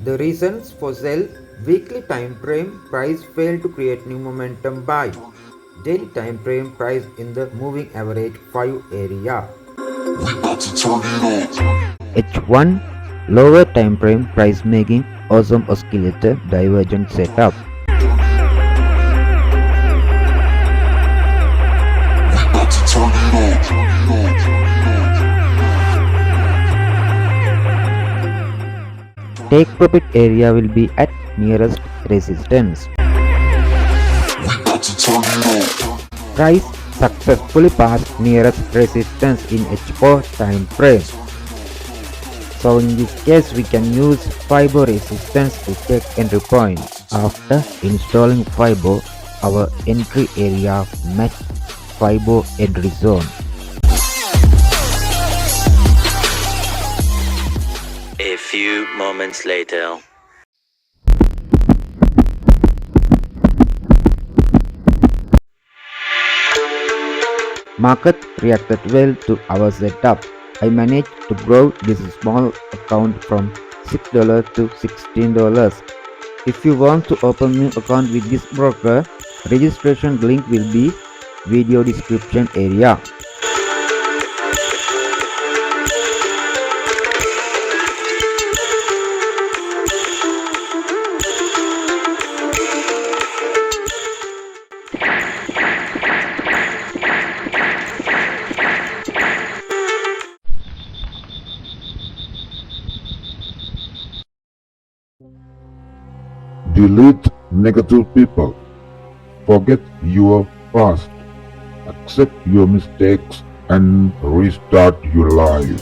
The reasons for sell: weekly time frame price failed to create new momentum buy. Daily time frame price in the moving average 5 area. H1 lower time frame price making awesome oscillator divergence setup. Take profit area will be at nearest resistance. Price successfully passed nearest resistance in H4 time frame. So in this case we can use Fibo resistance to take entry point. After installing Fibo, our entry area matched Fibo entry zone. A few moments later. Market reacted well to our setup. I managed to grow this small account from $6 to $16. If you want to open new account with this broker, registration link will be video description area. Delete negative people. Forget your past. Accept your mistakes and restart your life.